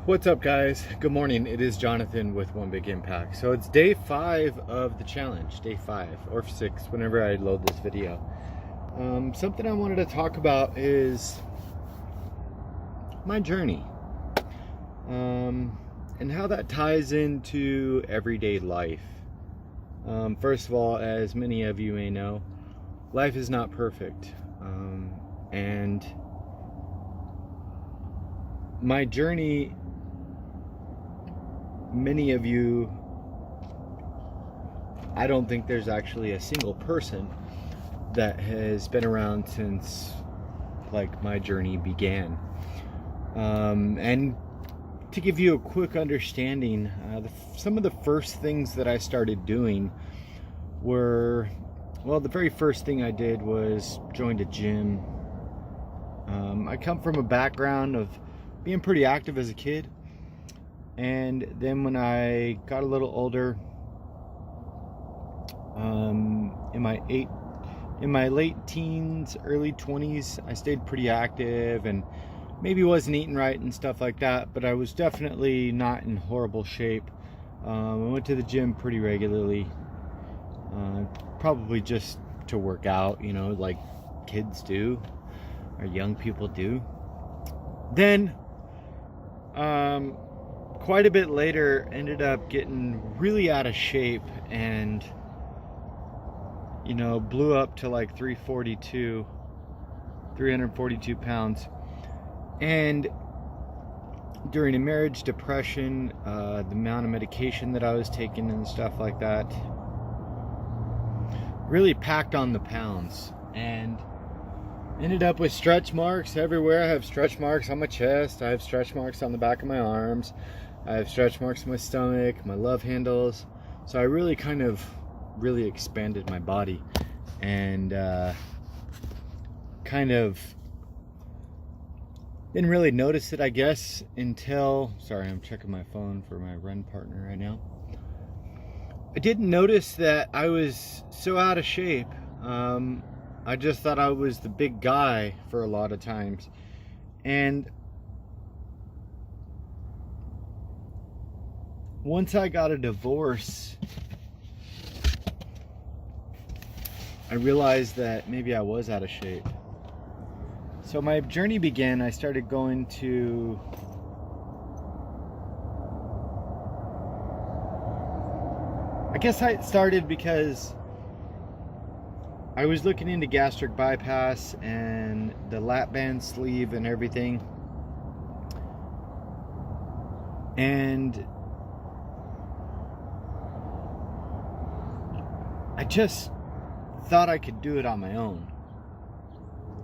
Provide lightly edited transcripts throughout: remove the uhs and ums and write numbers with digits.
What's up, guys? Good morning. It is Jonathan with One Big Impact. So it's day 5 of the challenge, day 5 or 6, whenever I load this video. Something I wanted to talk about is my journey, and how that ties into everyday life. First of all, as many of you may know, life is not perfect, and my journey, many of you, I don't think there's actually a single person that has been around since like my journey began. And to give you a quick understanding, some of the first things that I started doing were, well, the very first thing I did was joined a gym. I come from a background of being pretty active as a kid. And then when I got a little older, in my late teens, early 20s, I stayed pretty active and maybe wasn't eating right and stuff like that, but I was definitely not in horrible shape. I went to the gym pretty regularly, probably just to work out, like kids do, or young people do. Then, quite a bit later, ended up getting really out of shape and blew up to like 342 pounds. And during a marriage depression, the amount of medication that I was taking and stuff like that really packed on the pounds, and ended up with stretch marks everywhere. I have stretch marks on my chest, I have stretch marks on the back of my arms, I have stretch marks on my stomach, my love handles. So I really really expanded my body, and didn't really notice it, I guess, until, sorry, I'm checking my phone for my run partner right now. I didn't notice that I was so out of shape. I just thought I was the big guy for a lot of times. And once I got a divorce, I realized that maybe I was out of shape. So my journey began. I started going to I started because I was looking into gastric bypass and the lap band sleeve and everything. And I just thought I could do it on my own.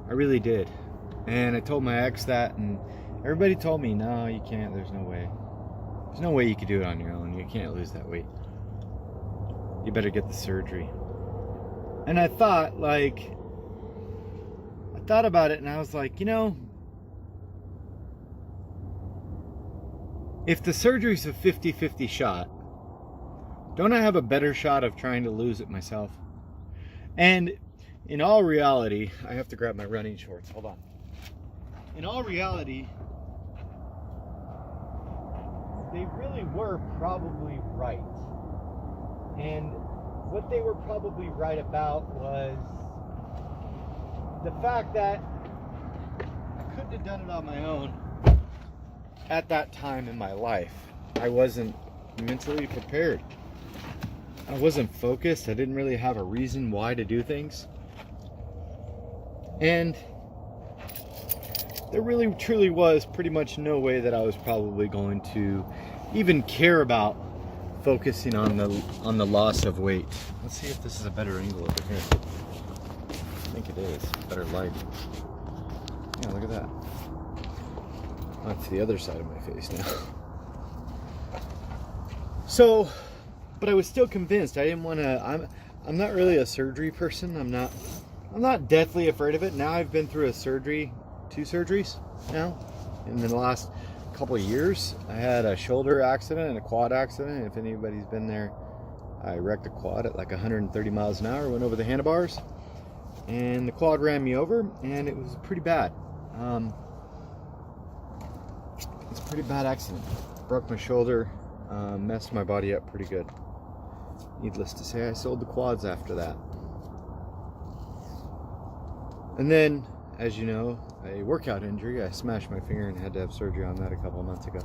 I really did. And I told my ex that, and everybody told me, no, you can't, there's no way. There's no way you could do it on your own. You can't lose that weight. You better get the surgery. And I thought about it, and I was like, if the surgery's a 50-50 shot, don't I have a better shot of trying to lose it myself? And in all reality, I have to grab my running shorts, hold on. In all reality, they really were probably right. And what they were probably right about was the fact that I couldn't have done it on my own at that time in my life. I wasn't mentally prepared. I wasn't focused. I didn't really have a reason why to do things. And there really truly was pretty much no way that I was probably going to even care about focusing on the loss of weight. Let's see if this is a better angle over here. I think it is. Better light. Yeah, look at that. That's the other side of my face now. So, but I was still convinced. I didn't want to. I'm not really a surgery person. I'm not deathly afraid of it. Now I've been through a surgery, 2 surgeries now, in the last couple of years. I had a shoulder accident and a quad accident. If anybody's been there, I wrecked a quad at like 130 miles an hour, went over the handlebars, and the quad ran me over, and it was pretty bad. was a pretty bad accident. Broke my shoulder, messed my body up pretty good. Needless to say, I sold the quads after that. And then, as you know, a workout injury. I smashed my finger and had to have surgery on that a couple of months ago.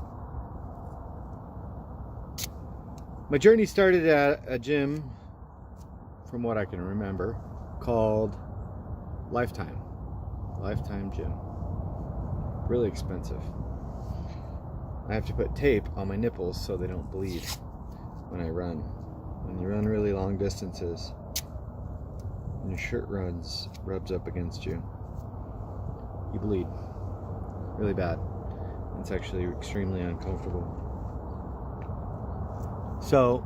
My journey started at a gym, from what I can remember, called Lifetime. Lifetime Gym. Really expensive. I have to put tape on my nipples so they don't bleed when I run. When you run really long distances, and your shirt rubs up against you, you bleed really bad. It's actually extremely uncomfortable. So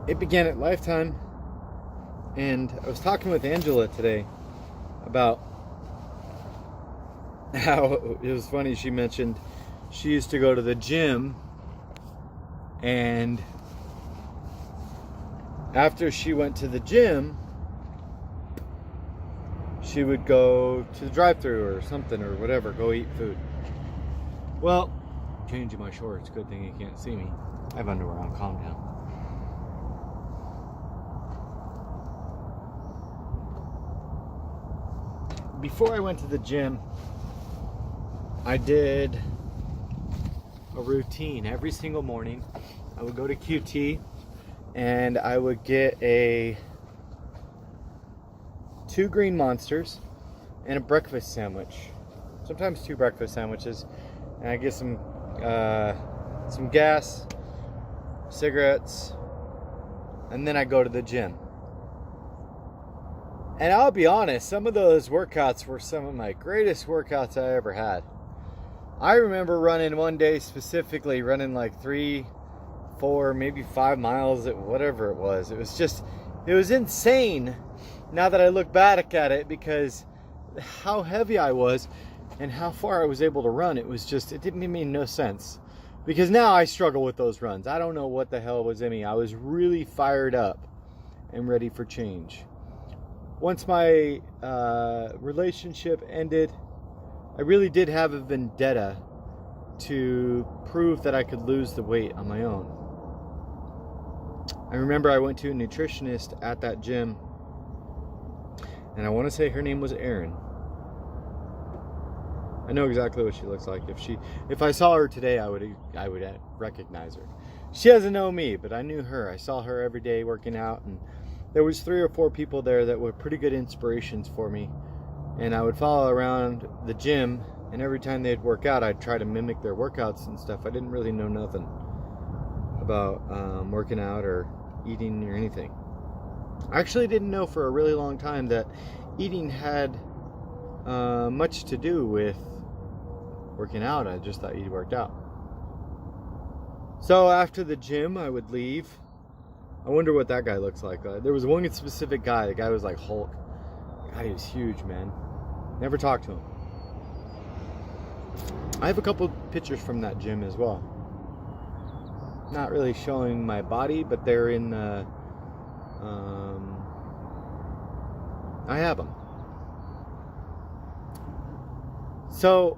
it began at Lifetime, and I was talking with Angela today about how it was funny. She mentioned she used to go to the gym, and after she went to the gym, she would go to the drive-thru or something or whatever, go eat food. Well, changing my shorts, good thing you can't see me. I have underwear on, calm down. Before I went to the gym, I did a routine every single morning. I would go to QT and I would get 2 green Monsters and a breakfast sandwich. Sometimes 2 breakfast sandwiches, and I get some gas, cigarettes, and then I go to the gym. And I'll be honest, some of those workouts were some of my greatest workouts I ever had. I remember running one day specifically, running like 3, 4, maybe 5 miles, whatever it was. It was insane now that I look back at it, because how heavy I was and how far I was able to run. It didn't make no sense. Because now I struggle with those runs. I don't know what the hell was in me. I was really fired up and ready for change. Once my relationship ended, I really did have a vendetta to prove that I could lose the weight on my own. I remember I went to a nutritionist at that gym, and I want to say her name was Erin. I know exactly what she looks like. If I saw her today, I would recognize her. She doesn't know me, but I knew her. I saw her every day working out, and there was 3 or 4 people there that were pretty good inspirations for me. And I would follow around the gym, and every time they'd work out, I'd try to mimic their workouts and stuff. I didn't really know nothing about working out or eating or anything. I actually didn't know for a really long time that eating had much to do with working out. I just thought you worked out. So after the gym, I would leave. I wonder what that guy looks like. There was one specific guy. The guy was like Hulk. God, he was huge, man. Never talked to him. I have a couple pictures from that gym as well. Not really showing my body, but they're in the... I have them. So,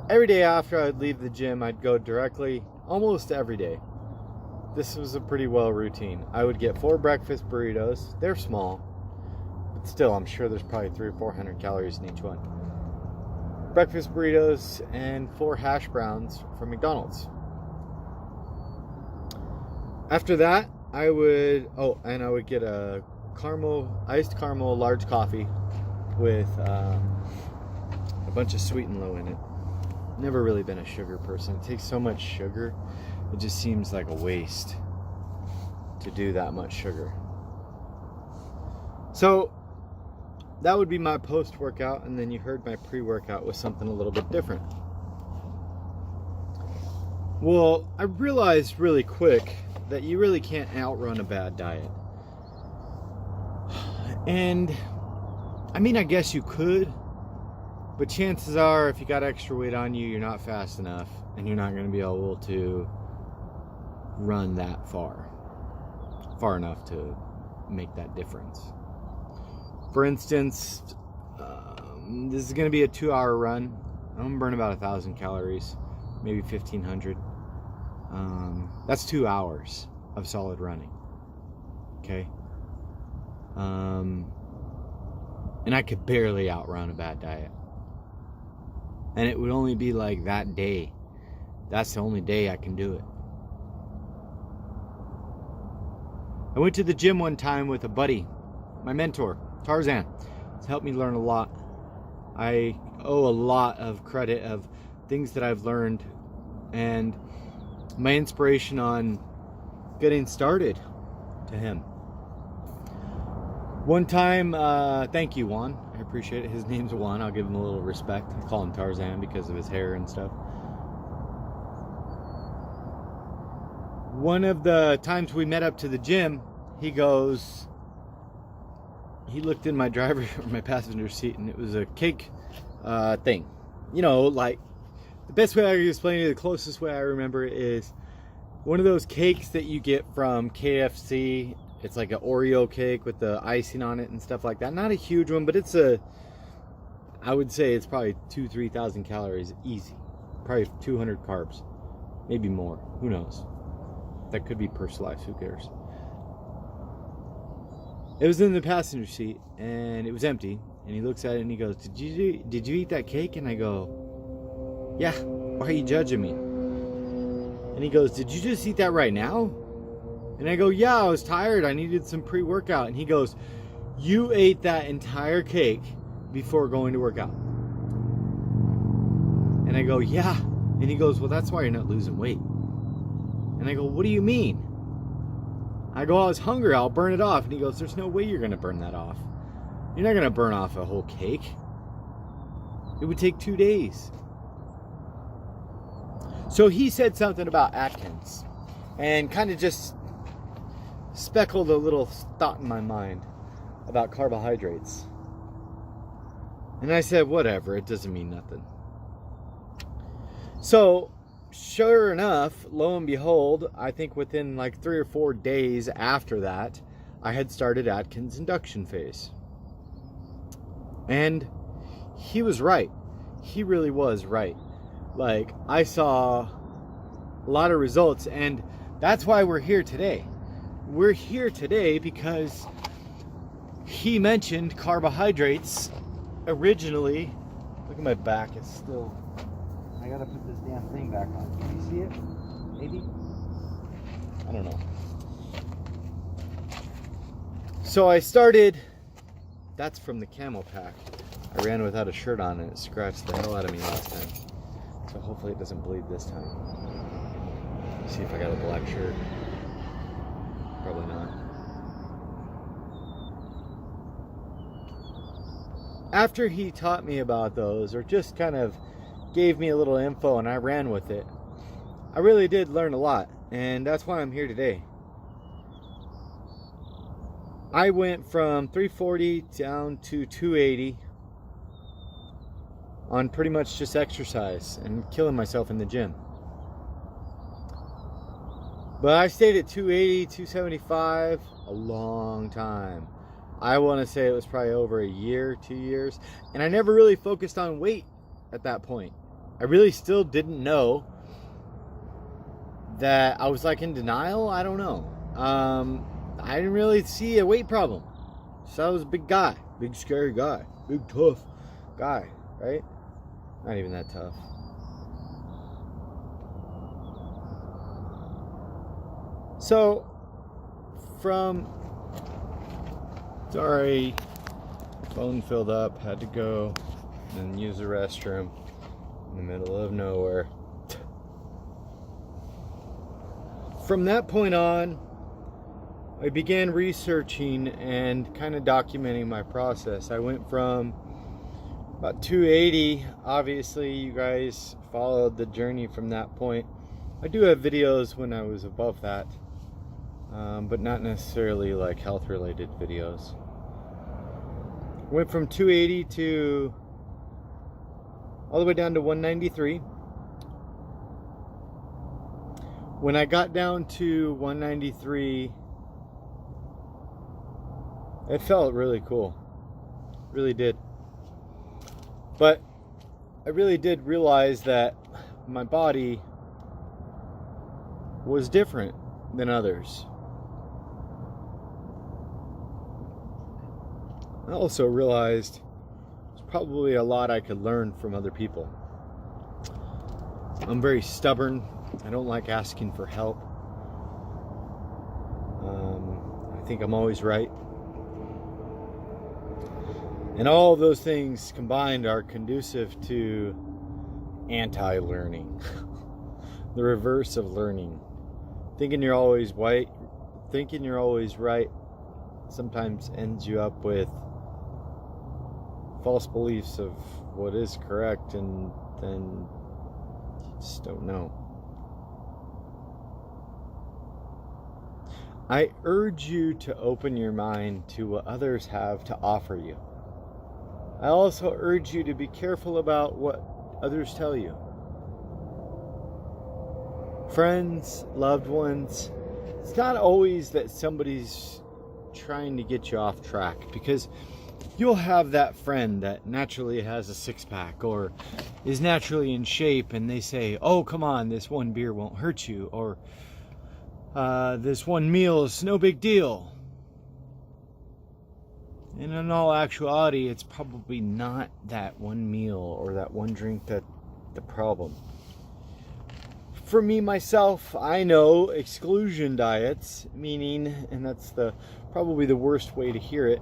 every day after I'd leave the gym, I'd go directly, almost every day. This was a pretty well routine. I would get 4 breakfast burritos. They're small, but still, I'm sure there's probably 300 or 400 calories in each one. Breakfast burritos and 4 hash browns from McDonald's. After that, I would get a iced caramel large coffee with a bunch of sweet and low in it. Never really been a sugar person. It takes so much sugar, it just seems like a waste to do that much sugar. So that would be my post-workout, and then you heard my pre-workout was something a little bit different. Well, I realized really quick that you really can't outrun a bad diet. And I mean, I guess you could, but chances are if you got extra weight on you, you're not fast enough, and you're not going to be able to run that far enough to make that difference. For instance, This is going to be a 2-hour run. I'm going to burn about 1,000 calories, maybe 1,500. That's 2 hours of solid running. Okay. And I could barely outrun a bad diet. And it would only be like that day. That's the only day I can do it. I went to the gym one time with a buddy, my mentor, Tarzan. It's helped me learn a lot. I owe a lot of credit of things that I've learned and my inspiration on getting started to him. One time, thank you, Juan. I appreciate it. His name's Juan. I'll give him a little respect. I call him Tarzan because of his hair and stuff. One of the times we met up to the gym, he looked in my my passenger seat, and it was a cake thing. You know, like, the best way I can explain it, the closest way I remember it is one of those cakes that you get from KFC. It's like an Oreo cake with the icing on it and stuff like that. Not a huge one, but I would say it's probably 2,000-3,000 calories easy. Probably 200 carbs, maybe more. Who knows? That could be per slice. Who cares? It was in the passenger seat and it was empty. And he looks at it and he goes, "Did you eat that cake?" And I go, "Yeah. Why are you judging me?" And he goes, "Did you just eat that right now?" And I go, "Yeah, I was tired. I needed some pre-workout." And he goes, "You ate that entire cake before going to work out?" And I go, "Yeah." And he goes, "Well, that's why you're not losing weight." And I go, "What do you mean?" I go, "I was hungry. I'll burn it off." And he goes, "There's no way you're going to burn that off. You're not going to burn off a whole cake. It would take 2 days." So he said something about Atkins and kind of just speckled a little thought in my mind about carbohydrates. And I said, whatever, it doesn't mean nothing. So sure enough, lo and behold, I think within like 3 or 4 days after that, I had started Atkins induction phase. And he was right. He really was right. Like, I saw a lot of results, and that's why we're here today. We're here today because he mentioned carbohydrates originally. Look at my back, it's still, I gotta put this damn thing back on. Can you see it? Maybe? I don't know. So I started, that's from the camel pack. I ran without a shirt on and it scratched the hell out of me last time. So hopefully it doesn't bleed this time. See if I got a black shirt. Probably not. After he taught me about those, or just kind of gave me a little info and I ran with it, I really did learn a lot, and that's why I'm here today. I went from 340 down to 280 on pretty much just exercise and killing myself in the gym. But I stayed at 280, 275 a long time. I want to say it was probably over a year, 2 years. And I never really focused on weight at that point. I really still didn't know that I was like in denial. I don't know. I didn't really see a weight problem. So I was a big guy, big scary guy, big tough guy, right? Not even that tough. So, sorry, phone filled up, had to go and use the restroom in the middle of nowhere. From that point on, I began researching and kind of documenting my process. I went from about 280, obviously you guys followed the journey from that point. I do have videos when I was above that. But not necessarily like health related videos. Went from 280 to all the way down to 193. When I got down to 193, it felt really cool. Really did. But I really did realize that my body was different than others. I also realized there's probably a lot I could learn from other people. I'm very stubborn. I don't like asking for help. I think I'm always right. And all of those things combined are conducive to anti-learning. The reverse of learning. Thinking you're always right sometimes ends you up with false beliefs of what is correct, and then you just don't know. I urge you to open your mind to what others have to offer you. I also urge you to be careful about what others tell you. Friends, loved ones, it's not always that somebody's trying to get you off track, because you'll have that friend that naturally has a six-pack or is naturally in shape, and they say, oh, come on, this one beer won't hurt you, or this one meal is no big deal. And in all actuality, it's probably not that one meal or that one drink that's the problem. For me, myself, I know exclusion diets, meaning, and that's probably the worst way to hear it,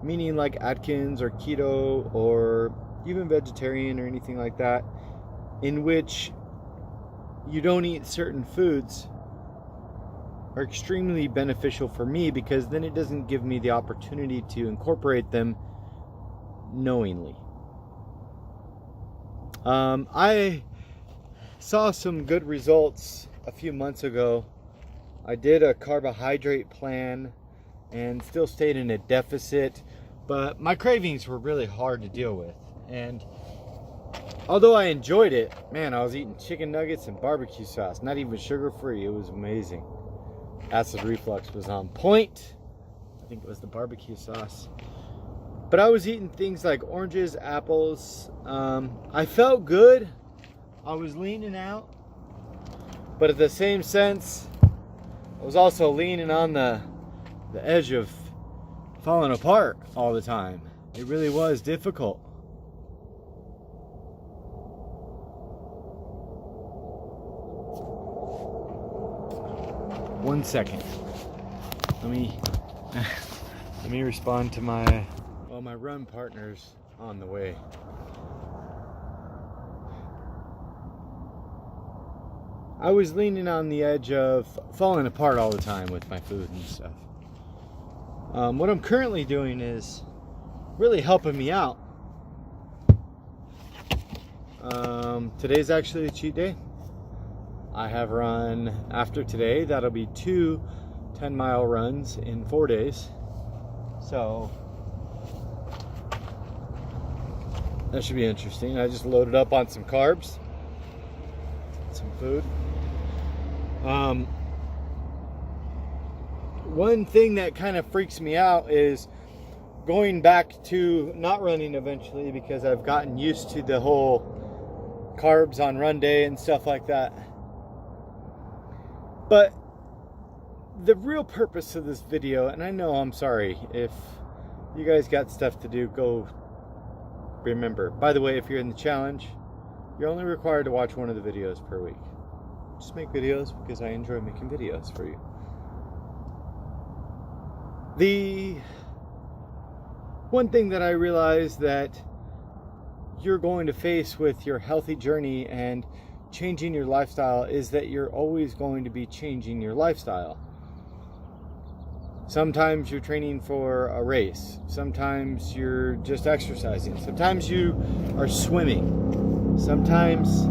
meaning like Atkins or keto or even vegetarian or anything like that, in which you don't eat certain foods, are extremely beneficial for me, because then it doesn't give me the opportunity to incorporate them knowingly. I saw some good results a few months ago. I did a carbohydrate plan and still stayed in a deficit, but my cravings were really hard to deal with. And although I enjoyed it, man, I was eating chicken nuggets and barbecue sauce, not even sugar-free. It was amazing. Acid reflux was on point. I think it was the barbecue sauce. But I was eating things like oranges, apples. I felt good. I was leaning out. But at the same sense, I was also leaning on the edge of falling apart all the time. It really was difficult. One second. Let me respond to my run partner's on the way. I was leaning on the edge of falling apart all the time with my food and stuff. What I'm currently doing is really helping me out. Today's actually a cheat day. I have run, after today, that'll be 2 10-mile runs in 4 days. So that should be interesting. I just loaded up on some carbs, some food. One thing that kind of freaks me out is going back to not running eventually, because I've gotten used to the whole carbs on run day and stuff like that. But the real purpose of this video, and I know I'm sorry if you guys got stuff to do, go remember. By the way, if you're in the challenge, you're only required to watch one of the videos per week. Just make videos because I enjoy making videos for you. The one thing that I realized that you're going to face with your healthy journey and changing your lifestyle is that you're always going to be changing your lifestyle. Sometimes you're training for a race. Sometimes you're just exercising. Sometimes you are swimming. Sometimes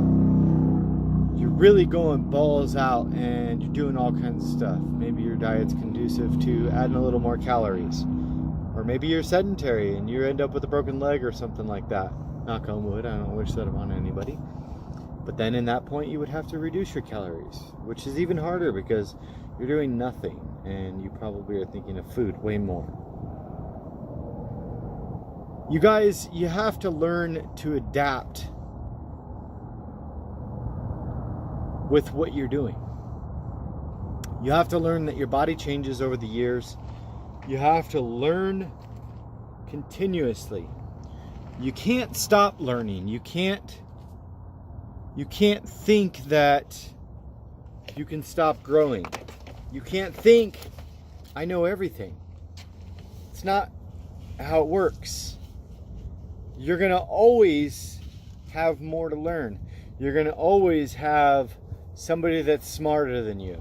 you're really going balls out and you're doing all kinds of stuff. Maybe your diet's conducive to adding a little more calories. Or maybe you're sedentary and you end up with a broken leg or something like that. Knock on wood, I don't wish that upon anybody. But then in that point you would have to reduce your calories, which is even harder because you're doing nothing and you probably are thinking of food way more. You guys, you have to learn to adapt with what you're doing. You have to learn that your body changes over the years. You have to learn continuously. You can't stop learning. You can't think that you can stop growing. You can't think, I know everything. It's not how it works. You're going to always have more to learn. You're going to always have somebody that's smarter than you.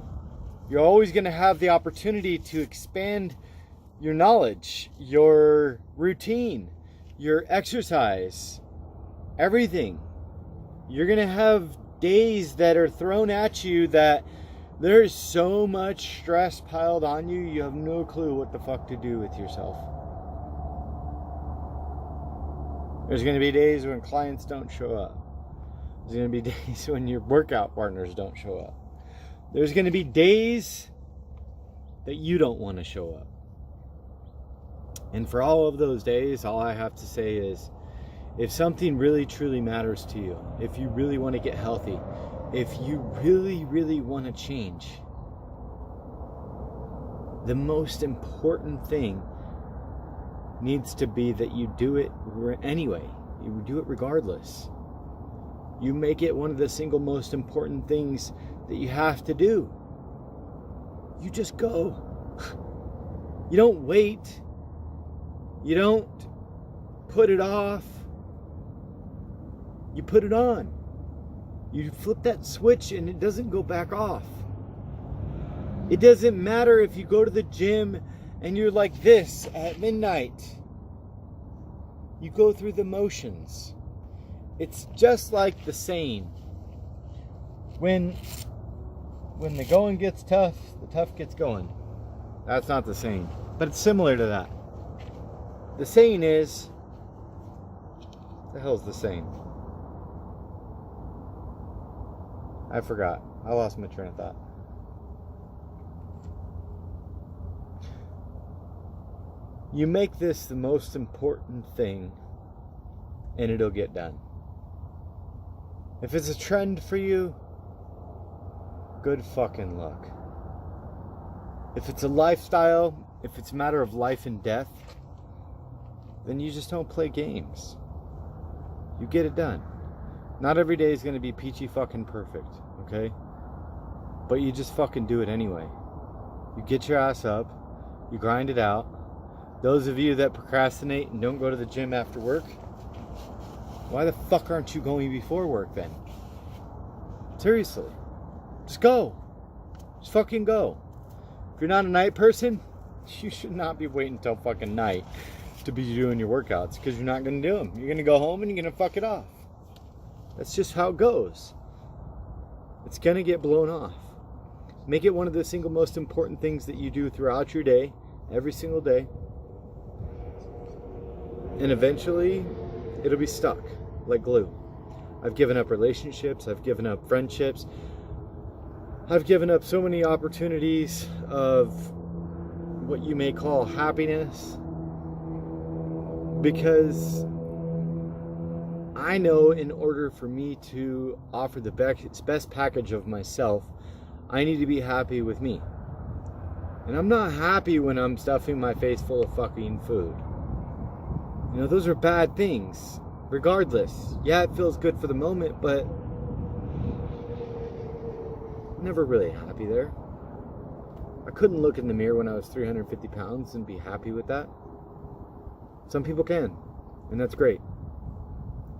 You're always going to have the opportunity to expand your knowledge, your routine, your exercise, everything. You're going to have days that are thrown at you that there's so much stress piled on you, you have no clue what the fuck to do with yourself. There's going to be days when clients don't show up. There's going to be days when your workout partners don't show up. There's going to be days that you don't want to show up. And for all of those days, all I have to say is, if something really truly matters to you, if you really want to get healthy, if you really, really want to change, the most important thing needs to be that you do it anyway. You do it regardless. You make it one of the single most important things that you have to do. You just go. You don't wait. You don't put it off. You put it on. You flip that switch and it doesn't go back off. It doesn't matter if you go to the gym and you're like this at midnight. You go through the motions. It's just like the saying, when the going gets tough, the tough gets going. That's not the saying, but it's similar to that. The saying is, what the hell's the saying? I forgot. I lost my train of thought. You make this the most important thing and it'll get done. If it's a trend for you, good fucking luck. If it's a lifestyle, if it's a matter of life and death, then you just don't play games. You get it done. Not every day is going to be peachy fucking perfect, okay? But you just fucking do it anyway. You get your ass up, you grind it out. Those of you that procrastinate and don't go to the gym after work, why the fuck aren't you going before work then? Seriously. Just go. Just fucking go. If you're not a night person, you should not be waiting until fucking night to be doing your workouts, because you're not going to do them. You're going to go home and you're going to fuck it off. That's just how it goes. It's going to get blown off. Make it one of the single most important things that you do throughout your day, every single day. And eventually, it'll be stuck like glue. I've given up relationships. I've given up friendships. I've given up so many opportunities of what you may call happiness, because I know in order for me to offer the best package of myself, I need to be happy with me. And I'm not happy when I'm stuffing my face full of fucking food. You know, those are bad things. Regardless. Yeah, it feels good for the moment, but I'm never really happy there. I couldn't look in the mirror when I was 350 pounds and be happy with that. Some people can, and that's great.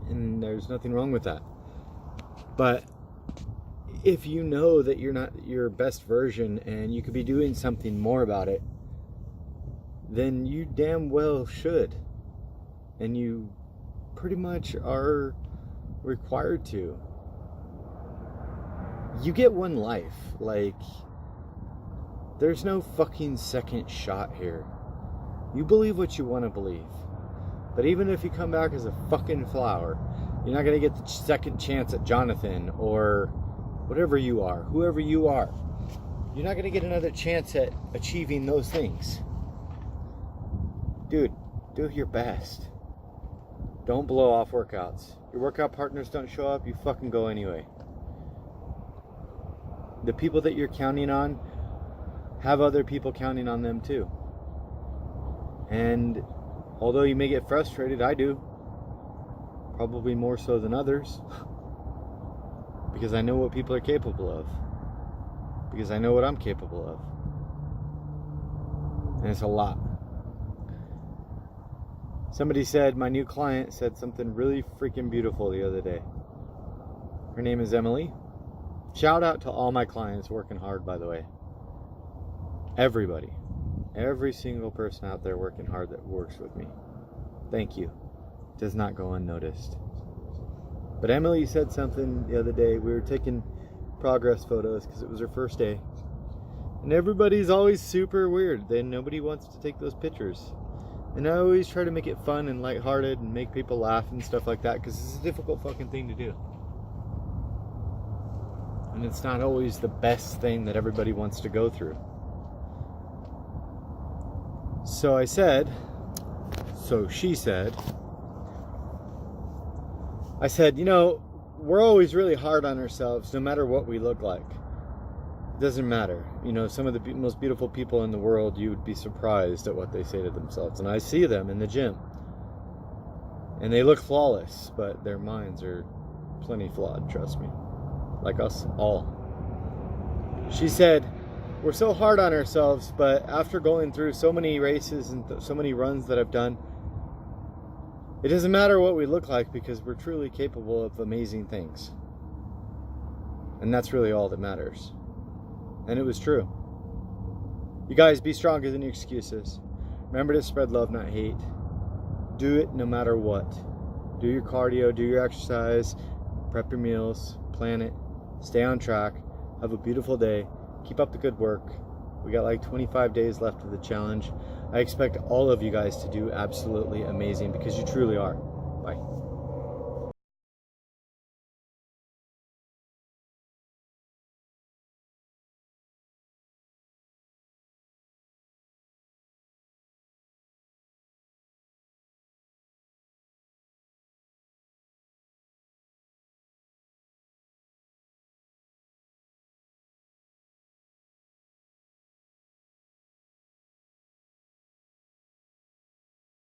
And there's nothing wrong with that. But if you know that you're not your best version and you could be doing something more about it, then you damn well should. And you pretty much are required to. You get one life. Like, there's no fucking second shot here. You believe what you want to believe. But even if you come back as a fucking flower, you're not going to get the second chance at Jonathan or whatever you are, whoever you are. You're not going to get another chance at achieving those things. Dude, do your best. Don't blow off workouts. Your workout partners don't show up, you fucking go anyway. The people that you're counting on have other people counting on them too. And although you may get frustrated, I do. Probably more so than others. Because I know what people are capable of. Because I know what I'm capable of. And it's a lot. Somebody said, my new client said something really freaking beautiful the other day. Her name is Emily. Shout out to all my clients working hard, by the way. Everybody. Every single person out there working hard that works with me. Thank you. Does not go unnoticed. But Emily said something the other day. We were taking progress photos because it was her first day. And everybody's always super weird. Then nobody wants to take those pictures. And I always try to make it fun and lighthearted and make people laugh and stuff like that because it's a difficult fucking thing to do. And it's not always the best thing that everybody wants to go through. So she said, I said, you know, we're always really hard on ourselves no matter what we look like. It doesn't matter. You know, some of the most beautiful people in the world, you would be surprised at what they say to themselves. And I see them in the gym. And they look flawless, but their minds are plenty flawed, trust me. Like us all. She said, we're so hard on ourselves, but after going through so many races and so many runs that I've done, it doesn't matter what we look like because we're truly capable of amazing things. And that's really all that matters. And it was true. You guys, be stronger than your excuses. Remember to spread love, not hate. Do it no matter what. Do your cardio, do your exercise, prep your meals, plan it, stay on track, have a beautiful day, keep up the good work. We got like 25 days left of the challenge. I expect all of you guys to do absolutely amazing because you truly are. Bye.